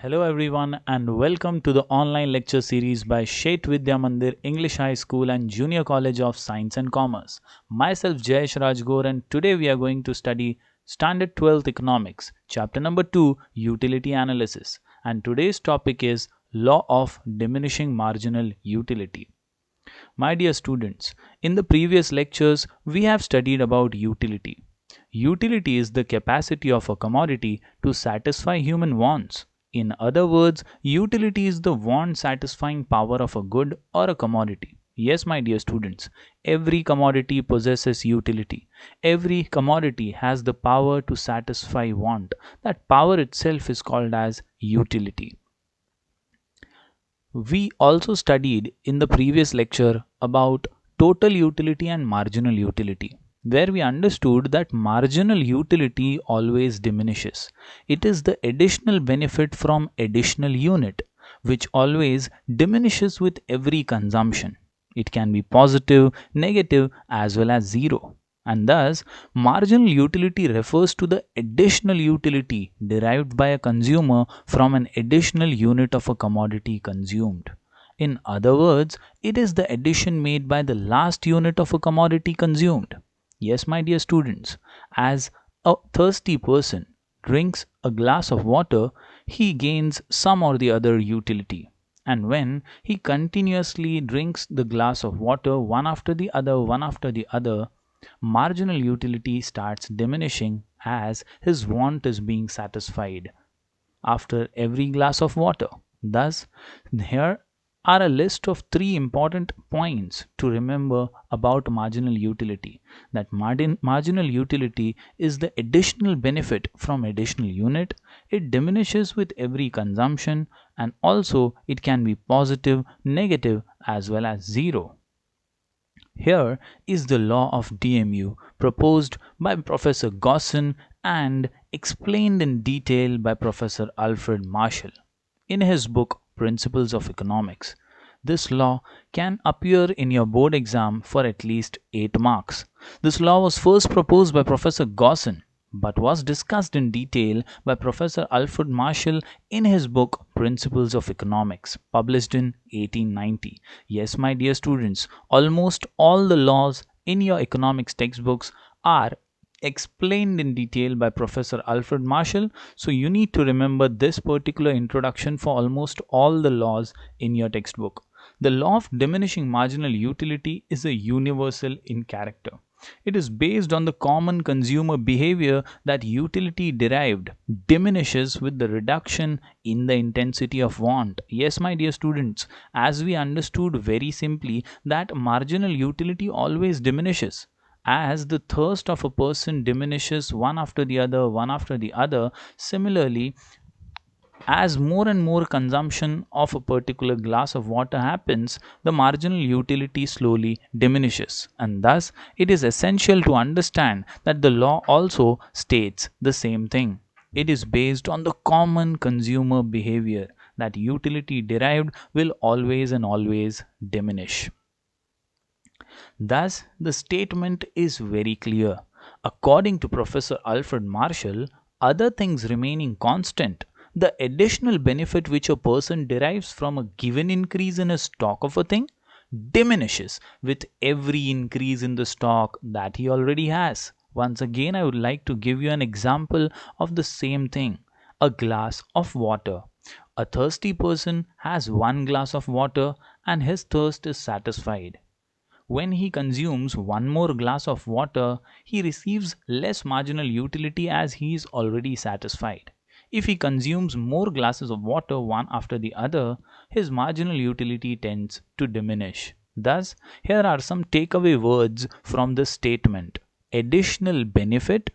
Hello everyone and welcome to the online lecture series by Shet Vidya Mandir English High School and Junior College of Science and Commerce. Myself Jayesh Rajgor and today we are going to study Standard 12th Economics, chapter number 2, Utility Analysis, and today's topic is Law of Diminishing Marginal Utility. My dear students, in the previous lectures we have studied about utility. Utility is the capacity of a commodity to satisfy human wants. In other words, utility is the want satisfying power of a good or a commodity. Yes, my dear students, every commodity possesses utility. Every commodity has the power to satisfy want. That power itself is called as utility. We also studied in the previous lecture about total utility and marginal utility, where we understood that marginal utility always diminishes. It is the additional benefit from additional unit, which always diminishes with every consumption. It can be positive, negative, as well as zero. And thus, marginal utility refers to the additional utility derived by a consumer from an additional unit of a commodity consumed. In other words, it is the addition made by the last unit of a commodity consumed. Yes, my dear students, as a thirsty person drinks a glass of water, he gains some or the other utility. And when he continuously drinks the glass of water one after the other, marginal utility starts diminishing as his want is being satisfied after every glass of water. Thus, here are a list of three important points to remember about marginal utility. That marginal utility is the additional benefit from additional unit. It diminishes with every consumption, and also it can be positive, negative, as well as zero. Here is the law of DMU proposed by Professor Gosson and explained in detail by Professor Alfred Marshall in his book Principles of Economics. This law can appear in your board exam for at least 8 marks. This law was first proposed by Professor Gosson but was discussed in detail by Professor Alfred Marshall in his book Principles of Economics, published in 1890. Yes, my dear students, almost all the laws in your economics textbooks are explained in detail by Professor Alfred Marshall, so you need to remember this particular introduction for almost all the laws in your textbook. The law of diminishing marginal utility is a universal in character. It is based on the common consumer behavior that utility derived diminishes with the reduction in the intensity of want. Yes, my dear students, as we understood very simply that marginal utility always diminishes. As the thirst of a person diminishes one after the other, similarly, as more and more consumption of a particular glass of water happens, the marginal utility slowly diminishes. And thus, it is essential to understand that the law also states the same thing. It is based on the common consumer behavior that utility derived will always and always diminish. Thus, the statement is very clear. According to Professor Alfred Marshall, other things remaining constant, the additional benefit which a person derives from a given increase in a stock of a thing diminishes with every increase in the stock that he already has. Once again, I would like to give you an example of the same thing. A glass of water. A thirsty person has one glass of water and his thirst is satisfied. When he consumes one more glass of water, he receives less marginal utility as he is already satisfied. If he consumes more glasses of water one after the other, his marginal utility tends to diminish. Thus, here are some takeaway words from this statement. Additional benefit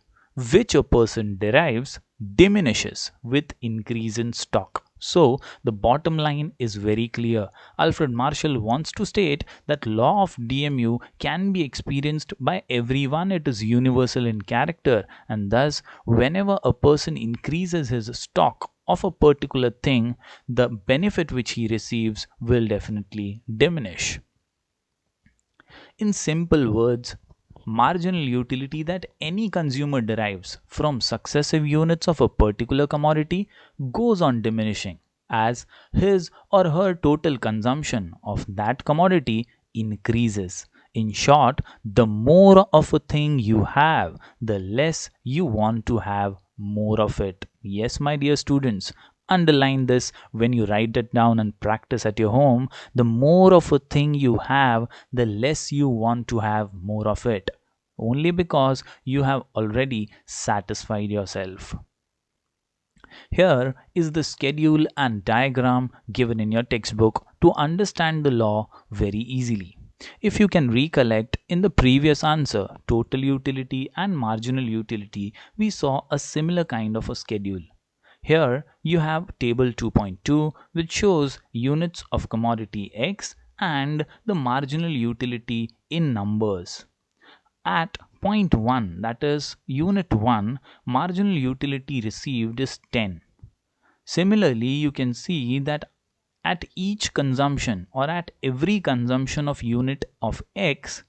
which a person derives diminishes with increase in stock. So, the bottom line is very clear. Alfred Marshall wants to state that law of DMU can be experienced by everyone. It is universal in character, and thus whenever a person increases his stock of a particular thing, the benefit which he receives will definitely diminish. In simple words, marginal utility that any consumer derives from successive units of a particular commodity goes on diminishing as his or her total consumption of that commodity increases. In short, the more of a thing you have, the less you want to have more of it. Yes, my dear students, underline this when you write it down and practice at your home. The more of a thing you have, the less you want to have more of it, only because you have already satisfied yourself. Here is the schedule and diagram given in your textbook to understand the law very easily. If you can recollect, in the previous answer, total utility and marginal utility, we saw a similar kind of a schedule. Here you have table 2.2, which shows units of commodity X and the marginal utility in numbers. At point 1, that is unit 1, marginal utility received is 10. Similarly, you can see that at each consumption or at every consumption of unit of X,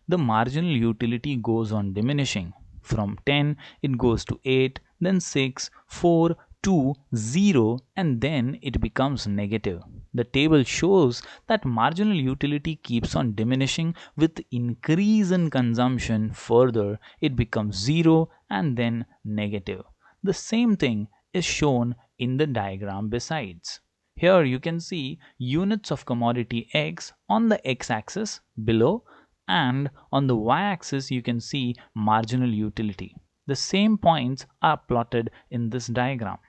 the marginal utility goes on diminishing. From 10, it goes to 8, then 6, 4, 2, 0, and then it becomes negative. The table shows that marginal utility keeps on diminishing with increase in consumption. Further, it becomes 0 and then negative. The same thing is shown in the diagram besides. Here you can see units of commodity X on the X-axis below, and on the Y-axis you can see marginal utility. The same points are plotted in this diagram.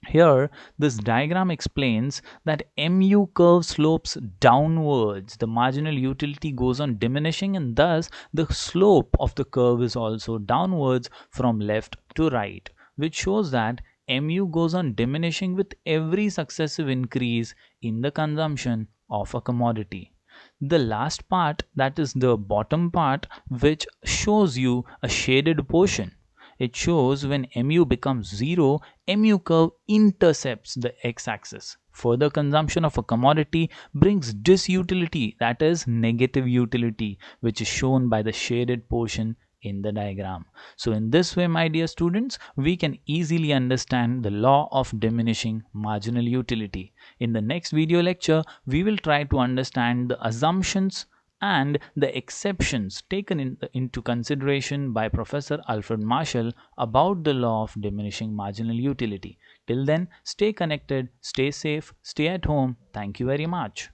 Here, this diagram explains that MU curve slopes downwards. The marginal utility goes on diminishing, and thus the slope of the curve is also downwards from left to right, which shows that MU goes on diminishing with every successive increase in the consumption of a commodity. The last part, that is the bottom part, which shows you a shaded portion. It shows when MU becomes 0, MU curve intercepts the x-axis. Further consumption of a commodity brings disutility, that is negative utility, which is shown by the shaded portion in the diagram. So in this way, my dear students, we can easily understand the law of diminishing marginal utility. In the next video lecture, we will try to understand the assumptions and the exceptions taken into consideration by Professor Alfred Marshall about the law of diminishing marginal utility. Till then, stay connected, stay safe, stay at home. Thank you very much.